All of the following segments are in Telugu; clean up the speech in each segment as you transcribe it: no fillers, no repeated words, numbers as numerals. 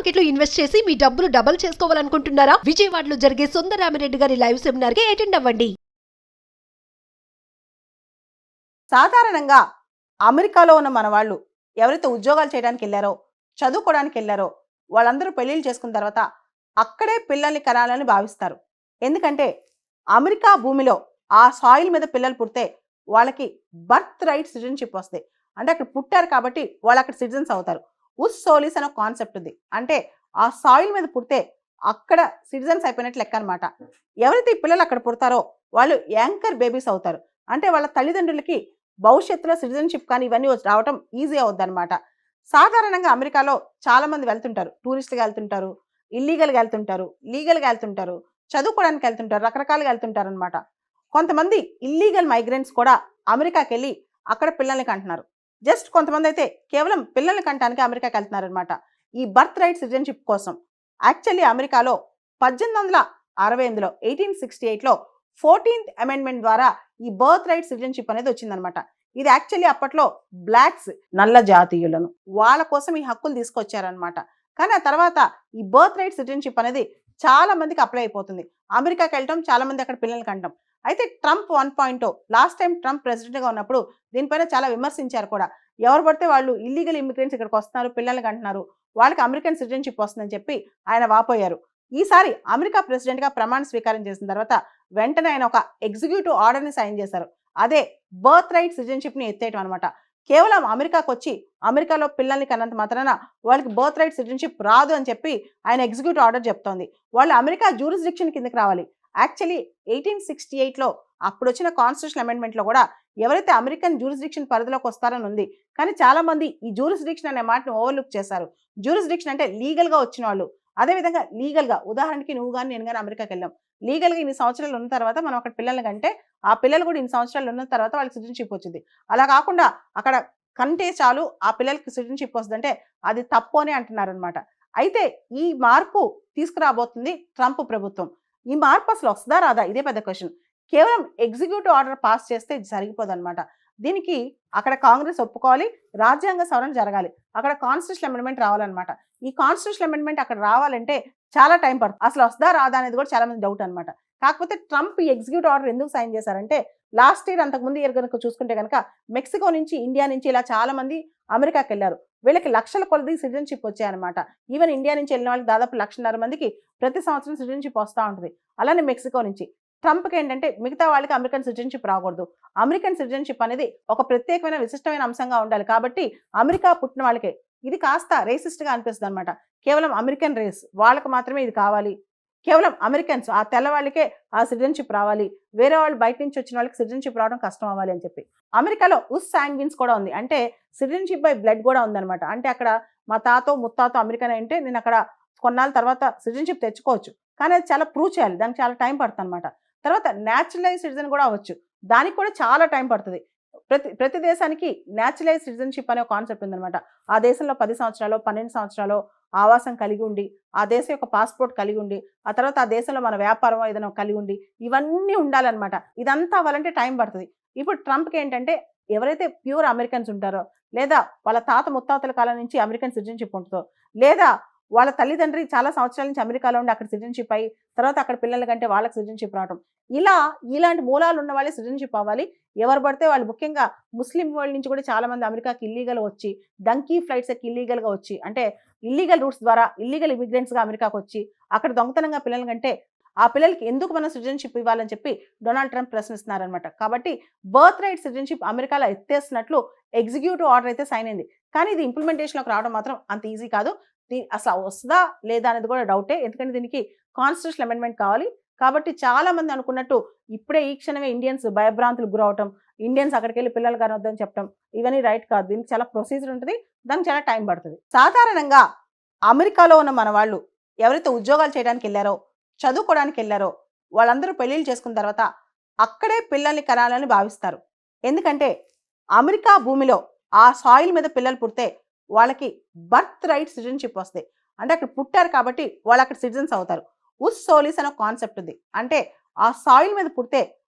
మార్కెట్ లో ఇన్వెస్ట్ చేసి మీ డబ్బులు డబుల్ చేసుకోవాలనుకుంటున్నారా? విజయవాడలో జరిగే సుందరరామిరెడ్డి గారి లైవ్ సెమినార్ కి అటెండ్ అవ్వండి. సాధారణంగా అమెరికాలో ఉన్న మన వాళ్ళు ఎవరైతే ఉద్యోగాలు చేయడానికి వెళ్ళారో, చదువుకోవడానికి వెళ్ళారో, వాళ్ళందరూ పెళ్లిళ్ళు చేసుకున్న తర్వాత అక్కడే పిల్లల్ని కనాలని భావిస్తారు. ఎందుకంటే అమెరికా భూమిలో ఆ సాయిల్ మీద పిల్లలు పుడితే వాళ్ళకి బర్త్ రైట్ సిటిజన్షిప్ వస్తాయి. అంటే అక్కడ పుట్టారు కాబట్టి వాళ్ళు అక్కడ సిటిజన్స్ అవుతారు. ఉస్ సోలిస్ అనే కాన్సెప్ట్ ఉంది. అంటే ఆ సాయిల్ మీద పుడితే అక్కడ సిటిజన్స్ అయిపోయినట్లు లెక్క అనమాట. ఎవరైతే ఈ పిల్లలు అక్కడ పుడతారో వాళ్ళు యాంకర్ బేబీస్ అవుతారు. అంటే వాళ్ళ తల్లిదండ్రులకి భవిష్యత్తులో సిటిజన్షిప్ కానీ ఇవన్నీ రావటం ఈజీ అవుద్ది అనమాట. సాధారణంగా అమెరికాలో చాలా మంది వెళ్తుంటారు. టూరిస్టులుగా వెళ్తుంటారు, ఇల్లీగల్గా వెళ్తుంటారు, లీగల్గా వెళ్తుంటారు, చదువుకోవడానికి వెళ్తుంటారు, రకరకాలుగా వెళ్తుంటారు అనమాట. కొంతమంది ఇల్లీగల్ మైగ్రెంట్స్ కూడా అమెరికాకి వెళ్ళి అక్కడ పిల్లల్ని కంటున్నారు. జస్ట్ కొంతమంది అయితే కేవలం పిల్లల్ని కంటానికి అమెరికాకి వెళ్తున్నారు అనమాట. ఈ బర్త్ రైట్ సిటిజన్షిప్ కోసం. యాక్చువల్లీ అమెరికాలో 1868లో 1868లో 14th అమెండ్మెంట్ ద్వారా ఈ బర్త్ రైట్ సిటిజన్షిప్ అనేది వచ్చిందనమాట. ఇది యాక్చువల్లీ అప్పట్లో బ్లాక్స్, నల్ల జాతీయులను వాళ్ళ కోసం ఈ హక్కులు తీసుకొచ్చారనమాట. కానీ ఆ తర్వాత ఈ బర్త్ రైట్ సిటిజన్షిప్ అనేది చాలా మందికి అప్లై అయిపోతుంది. అమెరికాకి వెళ్ళటం, చాలా మంది అక్కడ పిల్లల్ని కంటాం. అయితే ట్రంప్ 1.0 లాస్ట్ టైం ట్రంప్ ప్రెసిడెంట్గా ఉన్నప్పుడు దీనిపైన చాలా విమర్శించారు కూడా. ఎవరు పడితే వాళ్ళు ఇల్లీగల్ ఇమిగ్రెంట్స్ ఇక్కడికి వస్తున్నారు, పిల్లల్ని కంటున్నారు, వాళ్ళకి అమెరికన్ సిటిజన్షిప్ వస్తుందని చెప్పి ఆయన వాపోయారు. ఈసారి అమెరికా ప్రెసిడెంట్గా ప్రమాణ స్వీకారం చేసిన తర్వాత వెంటనే ఆయన ఒక ఎగ్జిక్యూటివ్ ఆర్డర్ని సైన్ చేశారు. అదే బర్త్ రైట్ సిటిజన్షిప్ని ఎత్తేయటం అనమాట. కేవలం అమెరికాకు వచ్చి అమెరికాలో పిల్లల్ని కన్నంత మాత్రాన వాళ్ళకి బర్త్ రైట్ సిటిజన్షిప్ రాదు అని చెప్పి ఆయన ఎగ్జిక్యూటివ్ ఆర్డర్ చెప్తోంది. వాళ్ళు అమెరికా జ్యూరిస్డిక్షన్ కిందకి రావాలి. యాక్చువల్లీ 1868లో అప్పుడు వచ్చిన కాన్స్టిట్యూషన్ అమెండ్మెంట్లో కూడా ఎవరైతే అమెరికన్ జ్యూరిస్డిక్షన్ పరిధిలోకి వస్తారని ఉంది. కానీ చాలా మంది ఈ జ్యూరిస్డిక్షన్ అనే మాటను ఓవర్లుక్ చేశారు. జ్యూరిస్డిక్షన్ అంటే లీగల్గా వచ్చిన వాళ్ళు. అదేవిధంగా లీగల్గా, ఉదాహరణకి నువ్వు కానీ నేను కానీ అమెరికాకి వెళ్ళాం, లీగల్గా ఇన్ని సంవత్సరాలు ఉన్న తర్వాత మనం అక్కడ పిల్లల్ని కంటే ఆ పిల్లలు కూడా ఇన్ని సంవత్సరాలు ఉన్న తర్వాత వాళ్ళకి సిటిజన్షిప్ వచ్చింది. అలా కాకుండా అక్కడ కంటే చాలు ఆ పిల్లలకి సిటిజన్షిప్ వస్తుందంటే అది తప్పు అని అంటున్నారు అనమాట. అయితే ఈ మార్పు తీసుకురాబోతుంది ట్రంప్ ప్రభుత్వం. ఈ మార్పు అసలు వస్తుందా రాదా ఇదే పెద్ద క్వశ్చన్. కేవలం ఎగ్జిక్యూటివ్ ఆర్డర్ పాస్ చేస్తే సరిపోదు అనమాట. దీనికి అక్కడ కాంగ్రెస్ ఒప్పుకోవాలి, రాజ్యాంగ సవరణ జరగాలి, అక్కడ కాన్స్టిట్యూషన్ అమెండ్మెంట్ రావాలన్నమాట. ఈ కాన్స్టిట్యూషన్ అమెండ్మెంట్ అక్కడ రావాలంటే చాలా టైం పడుతుంది. అసలు వస్తుందా రాదా అనేది కూడా చాలా మంది డౌట్ అనమాట. కాకపోతే ట్రంప్ ఈ ఎగ్జిక్యూటివ్ ఆర్డర్ ఎందుకు సైన్ చేశారంటే లాస్ట్ ఇయర్, అంతకుముందు ఇయర్ కనుక చూసుకుంటే కనుక మెక్సికో నుంచి, ఇండియా నుంచి ఇలా చాలా మంది అమెరికాకి వెళ్ళారు. వీళ్ళకి లక్షల కొలది సిటిజన్షిప్ వచ్చాయన్నమాట. ఈవెన్ ఇండియా నుంచి వెళ్ళిన వాళ్ళకి దాదాపు 1,50,000 మందికి ప్రతి సంవత్సరం సిటిజన్షిప్ వస్తూ ఉంటుంది. అలానే మెక్సికో నుంచి. ట్రంప్కి ఏంటంటే మిగతా వాళ్ళకి అమెరికన్ సిటిజన్షిప్ రాకూడదు. అమెరికన్ సిటిజన్షిప్ అనేది ఒక ప్రత్యేకమైన విశిష్టమైన అంశంగా ఉండాలి. కాబట్టి అమెరికా పుట్టిన వాళ్ళకే ఇది కాస్త రేసిస్ట్గా అనిపిస్తుంది అనమాట. కేవలం అమెరికన్ రేస్ వాళ్ళకి మాత్రమే ఇది కావాలి, కేవలం అమెరికన్స్ ఆ తెల్లవాళ్ళకే ఆ సిటిజన్షిప్ రావాలి, వేరే వాళ్ళు బయట నుంచి వచ్చిన వాళ్ళకి సిటిజన్షిప్ రావడం కష్టం అవ్వాలి అని చెప్పి. అమెరికాలో ఉస్ శాంగ్విన్స్ కూడా ఉంది. అంటే సిటిజన్షిప్ బై బ్లడ్ కూడా ఉందన్నమాట. అంటే అక్కడ మా తాతో ముత్తాతో అమెరికన్ అంటే నేను అక్కడ కొన్నాళ్ళ తర్వాత సిటిజన్షిప్ తెచ్చుకోవచ్చు. కానీ అది చాలా ప్రూవ్ చేయాలి, దానికి చాలా టైం పడుతుంది అనమాట. తర్వాత న్యాచురలైజ్ సిటిజన్ కూడా అవ్వచ్చు, దానికి కూడా చాలా టైం పడుతుంది. ప్రతి దేశానికి న్యాచురలైజ్ సిటిజన్షిప్ అనే కాన్సెప్ట్ ఉందన్నమాట. ఆ దేశంలో 10 సంవత్సరాలు 12 సంవత్సరాలు ఆవాసం కలిగి ఉండి, ఆ దేశం యొక్క పాస్పోర్ట్ కలిగి ఉండి, ఆ తర్వాత ఆ దేశంలో మన వ్యాపారం ఏదైనా కలిగి ఉండి, ఇవన్నీ ఉండాలన్నమాట. ఇదంతా అవ్వాలంటే టైం పడుతుంది. ఇప్పుడు ట్రంప్కి ఏంటంటే ఎవరైతే ప్యూర్ అమెరికన్స్ ఉంటారో, లేదా వాళ్ళ తాత ముత్తాతల కాలం నుంచి అమెరికన్ సిటిజన్షిప్ ఉంటుందో, లేదా వాళ్ళ తల్లిదండ్రి చాలా సంవత్సరాల నుంచి అమెరికాలో ఉండి అక్కడ సిటిజన్షిప్ అయ్యి తర్వాత అక్కడ పిల్లల కంటే వాళ్ళకి సిటిజన్షిప్ రావడం, ఇలాంటి మూలాలు ఉన్న వాళ్ళే సిటిజన్షిప్ అవ్వాలి. ఎవరు పడితే వాళ్ళు, ముఖ్యంగా ముస్లిం వరల్డ్ నుంచి కూడా చాలా మంది అమెరికాకి ఇల్లీగల్ వచ్చి, డంకీ ఫ్లైట్స్ ఎక్కి ఇల్లీగల్గా వచ్చి, అంటే ఇల్లీగల్ రూట్స్ ద్వారా ఇల్లీగల్ ఇమిగ్రెంట్స్గా అమెరికాకు వచ్చి అక్కడ దొంగతనంగా పిల్లల కంటే ఆ పిల్లలకి ఎందుకు మనం సిటిజన్షిప్ ఇవ్వాలని చెప్పి డొనాల్డ్ ట్రంప్ ప్రశ్నిస్తున్నారనమాట. కాబట్టి బర్త్ రైట్ సిటిజన్షిప్ అమెరికాలో ఎత్తేసినట్లు ఎగ్జిక్యూటివ్ ఆర్డర్ అయితే సైన్ అయింది. కానీ ఇది ఇంప్లిమెంటేషన్లోకి రావడం మాత్రం అంత ఈజీ కాదు. అసలు వస్తుందా లేదా అనేది కూడా డౌటే. ఎందుకంటే దీనికి కాన్స్టిట్యూషన్ అమెండ్మెంట్ కావాలి. కాబట్టి చాలా మంది అనుకున్నట్టు ఇప్పుడే ఈ క్షణమే ఇండియన్స్ భయభ్రాంతులకు గురవటం, ఇండియన్స్ అక్కడికి వెళ్ళి పిల్లలు కనొద్దని చెప్పడం, ఇవన్నీ రైట్ కాదు. దీనికి చాలా ప్రొసీజర్ ఉంటుంది, దానికి చాలా టైం పడుతుంది. సాధారణంగా అమెరికాలో ఉన్న మన వాళ్ళు ఎవరైతే ఉద్యోగాలు చేయడానికి వెళ్ళారో, చదువుకోవడానికి వెళ్ళారో, వాళ్ళందరూ పెళ్లిళ్ళు చేసుకున్న తర్వాత అక్కడే పిల్లల్ని కనాలని భావిస్తారు. ఎందుకంటే అమెరికా భూమిలో ఆ సాయిల్ మీద పిల్లలు పుడితే వాళ్ళకి బర్త్ రైట్ సిటిజన్షిప్ వస్తాయి. అంటే అక్కడ పుట్టారు కాబట్టి వాళ్ళు అక్కడ సిటిజన్స్ అవుతారు. ఉస్ సోలిస్ అనే కాన్సెప్ట్ ఉంది. అంటే ఆ సాయిల్ మీద పుడితే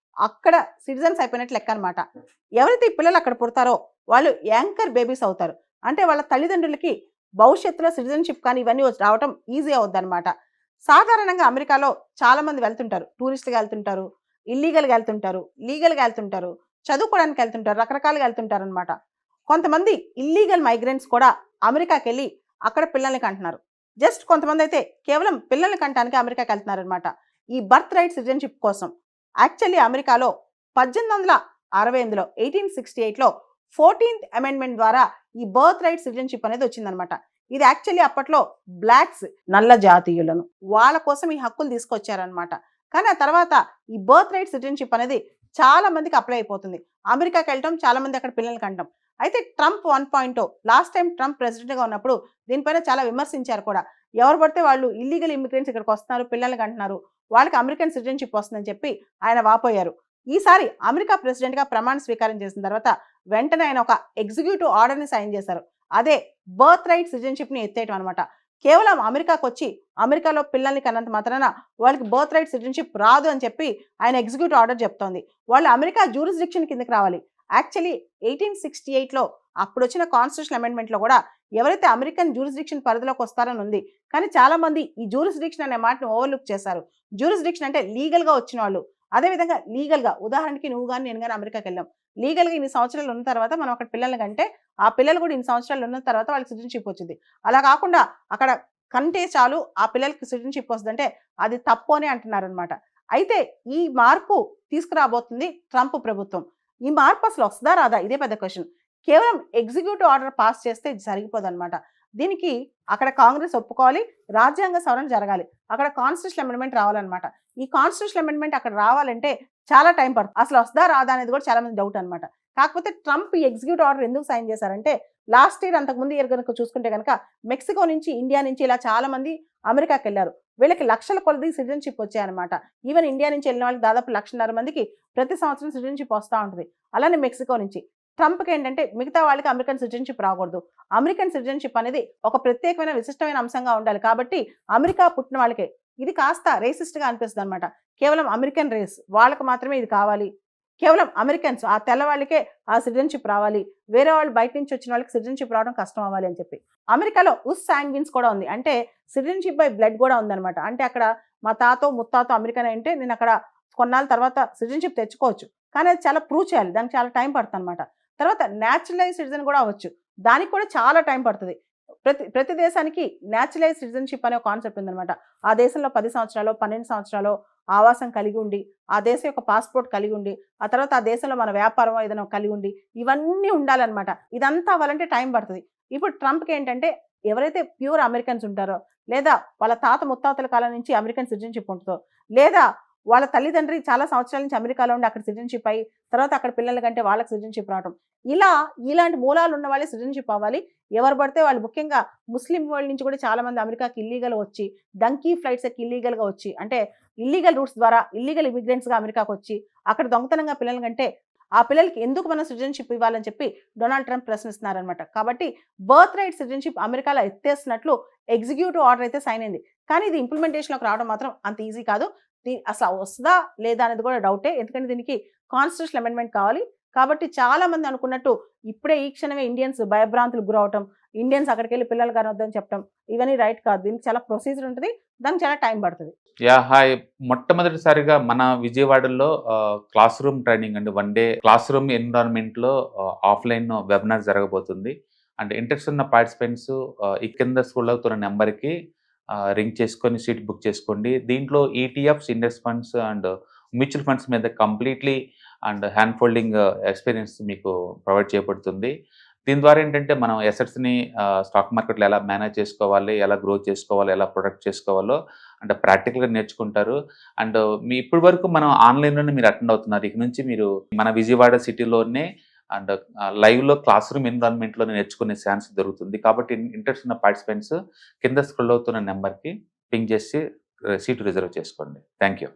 అక్కడ సిటిజన్స్ అయిపోయినట్లు లెక్క అనమాట. ఎవరైతే ఈ పిల్లలు అక్కడ పుడతారో వాళ్ళు యాంకర్ బేబీస్ అవుతారు. అంటే వాళ్ళ తల్లిదండ్రులకి భవిష్యత్తులో సిటిజన్షిప్ కానీ ఇవన్నీ రావటం ఈజీ అవుద్ది అనమాట. సాధారణంగా అమెరికాలో చాలా మంది వెళ్తుంటారు. టూరిస్టులుగా వెళ్తుంటారు, ఇల్లీగల్గా వెళ్తుంటారు, లీగల్గా వెళ్తుంటారు, చదువుకోవడానికి వెళ్తుంటారు, రకరకాలుగా వెళ్తుంటారు అనమాట. కొంతమంది ఇల్లీగల్ మైగ్రెంట్స్ కూడా అమెరికాకి వెళ్ళి అక్కడ పిల్లల్ని కంటున్నారు. జస్ట్ కొంతమంది అయితే కేవలం పిల్లల్ని కంటానికి అమెరికాకి వెళ్తున్నారు అనమాట. ఈ బర్త్ రైట్ సిటిజన్షిప్ కోసం. యాక్చువల్లీ అమెరికాలో 1868లో 1868లో 14th అమెండ్మెంట్ ద్వారా ఈ బర్త్ రైట్ సిటిజన్షిప్ అనేది వచ్చిందనమాట. ఇది యాక్చువల్లీ అప్పట్లో బ్లాక్స్, నల్ల జాతీయులను వాళ్ళ కోసం ఈ హక్కులు తీసుకొచ్చారనమాట. కానీ ఆ తర్వాత ఈ బర్త్ రైట్ సిటిజన్షిప్ అనేది చాలా మందికి అప్లై అయిపోతుంది. అమెరికాకి వెళ్ళటం, చాలా మంది అక్కడ పిల్లల్ని కంటాం. అయితే ట్రంప్ 1.0 లాస్ట్ టైం ట్రంప్ ప్రెసిడెంట్గా ఉన్నప్పుడు దీనిపైన చాలా విమర్శించారు కూడా. ఎవరు పడితే వాళ్ళు ఇల్లీగల్ ఇమిగ్రెంట్స్ ఇక్కడికి వస్తున్నారు, పిల్లల్ని కంటున్నారు, వాళ్ళకి అమెరికన్ సిటిజన్షిప్ వస్తుందని చెప్పి ఆయన వాపోయారు. ఈసారి అమెరికా ప్రెసిడెంట్గా ప్రమాణ స్వీకారం చేసిన తర్వాత వెంటనే ఆయన ఒక ఎగ్జిక్యూటివ్ ఆర్డర్ని సైన్ చేశారు. అదే బర్త్ రైట్ సిటిజన్షిప్ని ఎత్తేయటం అనమాట. కేవలం అమెరికాకు వచ్చి అమెరికాలో పిల్లల్ని కన్నంత మాత్రాన వాళ్ళకి బర్త్ రైట్ సిటిజన్షిప్ రాదు అని చెప్పి ఆయన ఎగ్జిక్యూటివ్ ఆర్డర్ చెప్తోంది. వాళ్ళు అమెరికా జ్యూరిస్డిక్షన్ కిందకి రావాలి. యాక్చువల్లీ 1868లో అప్పుడు వచ్చిన కాన్స్టిట్యూషన్ అమెండ్మెంట్లో కూడా ఎవరైతే అమెరికన్ జ్యూరిస్డిక్షన్ పరిధిలోకి వస్తారని ఉంది. కానీ చాలా మంది ఈ జ్యూరిస్డిక్షన్ అనే మాటను ఓవర్లుక్ చేశారు. జ్యూరిస్డిక్షన్ అంటే లీగల్గా వచ్చిన వాళ్ళు. అదేవిధంగా లీగల్గా, ఉదాహరణకి నువ్వు కానీ నేను కానీ అమెరికాకి వెళ్ళాం, లీగల్గా ఇన్ని సంవత్సరాలు ఉన్న తర్వాత మనం అక్కడ పిల్లల్ని కంటే ఆ పిల్లలు కూడా ఇన్ని సంవత్సరాలు ఉన్న తర్వాత వాళ్ళకి సిటిజన్షిప్ వచ్చింది. అలా కాకుండా అక్కడ కంటే చాలు ఆ పిల్లలకి సిటిజన్షిప్ వస్తుందంటే అది తప్పు అని అంటున్నారు అనమాట. అయితే ఈ మార్పు తీసుకురాబోతుంది ట్రంప్ ప్రభుత్వం. ఈ మార్పు అసలు వస్తుందా రాదా ఇదే పెద్ద క్వశ్చన్. కేవలం ఎగ్జిక్యూటివ్ ఆర్డర్ పాస్ చేస్తే సరిపోదు అనమాట. దీనికి అక్కడ కాంగ్రెస్ ఒప్పుకోవాలి, రాజ్యాంగ సవరణ జరగాలి, అక్కడ కాన్స్టిట్యూషన్ అమెండ్మెంట్ రావాలన్నమాట. ఈ కాన్స్టిట్యూషన్ అమెండ్మెంట్ అక్కడ రావాలంటే చాలా టైం పడుతుంది. అసలు వస్తుందా రాదా అనేది కూడా చాలా మంది డౌట్ అనమాట. కాకపోతే ట్రంప్ ఈ ఎగ్జిక్యూటివ్ ఆర్డర్ ఎందుకు సైన్ చేశారంటే లాస్ట్ ఇయర్, అంతకుముందు ఇయర్ కనుక చూసుకుంటే కనుక మెక్సికో నుంచి, ఇండియా నుంచి ఇలా చాలా మంది అమెరికాకి వెళ్ళారు. వీళ్ళకి లక్షల కొలది సిటిజన్షిప్ వచ్చాయన్నమాట. ఈవెన్ ఇండియా నుంచి వెళ్ళిన వాళ్ళకి దాదాపు 1,50,000 మందికి ప్రతి సంవత్సరం సిటిజన్షిప్ వస్తూ ఉంటుంది. అలానే మెక్సికో నుంచి. ట్రంప్కి ఏంటంటే మిగతా వాళ్ళకి అమెరికన్ సిటిజన్షిప్ రాకూడదు. అమెరికన్ సిటిజన్షిప్ అనేది ఒక ప్రత్యేకమైన విశిష్టమైన అంశంగా ఉండాలి. కాబట్టి అమెరికా పుట్టిన వాళ్ళకే ఇది కాస్త రేసిస్ట్గా అనిపిస్తుంది అనమాట. కేవలం అమెరికన్ రేస్ వాళ్ళకి మాత్రమే ఇది కావాలి, కేవలం అమెరికన్స్ ఆ తెల్లవాళ్ళకే ఆ సిటిజన్షిప్ రావాలి, వేరే వాళ్ళు బయట నుంచి వచ్చిన వాళ్ళకి సిటిజన్షిప్ రావడం కష్టం అవ్వాలి అని చెప్పి. అమెరికాలో ఉస్ శాంగ్విన్స్ కూడా ఉంది, అంటే సిటిజన్షిప్ బై బ్లడ్ కూడా ఉందన్నమాట. అంటే అక్కడ మా తాతో ముత్తాతో అమెరికన్ అంటే నేను అక్కడ కొన్నాళ్ళ తర్వాత సిటిజన్షిప్ తెచ్చుకోవచ్చు, కానీ అది చాలా ప్రూవ్ చేయాలి, దానికి చాలా టైం పడుతుంది అనమాట. తర్వాత న్యాచురలైజ్ సిటిజన్ కూడా అవ్వచ్చు, దానికి కూడా చాలా టైం పడుతుంది. ప్రతి దేశానికి న్యాచురలైజ్ సిటిజన్షిప్ అనే కాన్సెప్ట్ ఉందన్నమాట. ఆ దేశంలో 10 సంవత్సరాలు 12 సంవత్సరాలు ఆవాసం కలిగి ఉండి, ఆ దేశం యొక్క పాస్పోర్ట్ కలిగి ఉండి, ఆ తర్వాత ఆ దేశంలో మన వ్యాపారం ఏదైనా కలిగి ఉండి, ఇవన్నీ ఉండాలన్నమాట. ఇదంతా అవ్వాలంటే టైం పడుతుంది. ఇప్పుడు ట్రంప్కి ఏంటంటే ఎవరైతే ప్యూర్ అమెరికన్స్ ఉంటారో, లేదా వాళ్ళ తాత ముత్తాతల కాలం నుంచి అమెరికన్ సిటిజన్షిప్ ఉంటుందో, లేదా వాళ్ళ తల్లిదండ్రి చాలా సంవత్సరాల నుంచి అమెరికాలో ఉండి అక్కడ సిటిజన్షిప్ అయ్యి తర్వాత అక్కడ పిల్లల కంటే వాళ్ళకి సిటిజన్షిప్ రావడం, ఇలాంటి మూలాలు ఉన్న వాళ్ళే సిటిజన్షిప్ అవ్వాలి. ఎవరు పడితే వాళ్ళు, ముఖ్యంగా ముస్లిం వరల్డ్ నుంచి కూడా చాలా మంది అమెరికాకి ఇల్లీగల్ వచ్చి, డంకీ ఫ్లైట్స్ ఎక్కి ఇల్లీగల్గా వచ్చి, అంటే ఇల్లీగల్ రూట్స్ ద్వారా ఇల్లీగల్ ఇమిగ్రెంట్స్గా అమెరికాకు వచ్చి అక్కడ దొంగతనంగా పిల్లల కంటే ఆ పిల్లలకి ఎందుకు మనం సిటిజన్షిప్ ఇవ్వాలని చెప్పి డొనాల్డ్ ట్రంప్ ప్రశ్నిస్తున్నారనమాట. కాబట్టి బర్త్ రైట్ సిటిజన్షిప్ అమెరికాలో ఎత్తేస్తున్నట్లు ఎగ్జిక్యూటివ్ ఆర్డర్ అయితే సైన్ అయింది. కానీ ఇది ఇంప్లిమెంటేషన్లోకి రావడం మాత్రం అంత ఈజీ కాదు. అసలు వస్తుందా లేదా అనేది కూడా డౌటే, ఎందుకంటే దీనికి కాన్స్టిట్యూషన్ అమెండ్మెంట్ కావాలి. కాబట్టి చాలా మంది అనుకున్నట్టు ఇప్పుడే ఈ క్షణమే ఇండియన్స్ భయభ్రాంతులకు గురవటం, ఇండియన్స్ అక్కడికి వెళ్ళి పిల్లలు కనొద్దని చెప్పడం, ఇవన్నీ రైట్ కాదు. దీనికి చాలా ప్రొసీజర్ ఉంటుంది, దానికి చాలా టైం పడుతుంది. హాయ్. మొట్టమొదటిసారిగా మన విజయవాడలో క్లాస్ రూమ్ ట్రైనింగ్ అండి, 1 డే క్లాస్ రూమ్ ఎన్విరాన్మెంట్లో ఆఫ్లైన్ వెబినార్ జరగబోతుంది. అండ్ ఇంట్రెస్ట్ ఉన్న పార్టిసిపెంట్స్ ఈ కింద స్కూల్లో అవుతున్న నెంబర్కి రింగ్ చేసుకొని సీట్ బుక్ చేసుకోండి. దీంట్లో ETFs, index funds and mutual funds మీద completely and hand folding experience మీకు ప్రొవైడ్ చేయబడుతుంది. దీని ద్వారా ఏంటంటే మనం ఎసెట్స్ని స్టాక్ మార్కెట్లో ఎలా మేనేజ్ చేసుకోవాలి, ఎలా గ్రో చేసుకోవాలి, ఎలా ప్రొడక్ట్ చేసుకోవాలో అంటే ప్రాక్టికల్గా నేర్చుకుంటారు. అండ్ మీ ఇప్పటి వరకు మనం ఆన్లైన్లోనే మీరు అటెండ్ అవుతున్నారు. ఇక నుంచి మీరు మన విజయవాడ సిటీలోనే అండ్ లైవ్లో క్లాస్ రూమ్ ఎన్విరాన్మెంట్లో నేర్చుకునే ఛాన్స్ దొరుకుతుంది. కాబట్టి ఇంట్రెస్ట్ ఉన్న పార్టిసిపెంట్స్ కింద స్క్రోల్ అవుతున్న నెంబర్కి పింగ్ చేసి సీటు రిజర్వ్ చేసుకోండి. Thank you.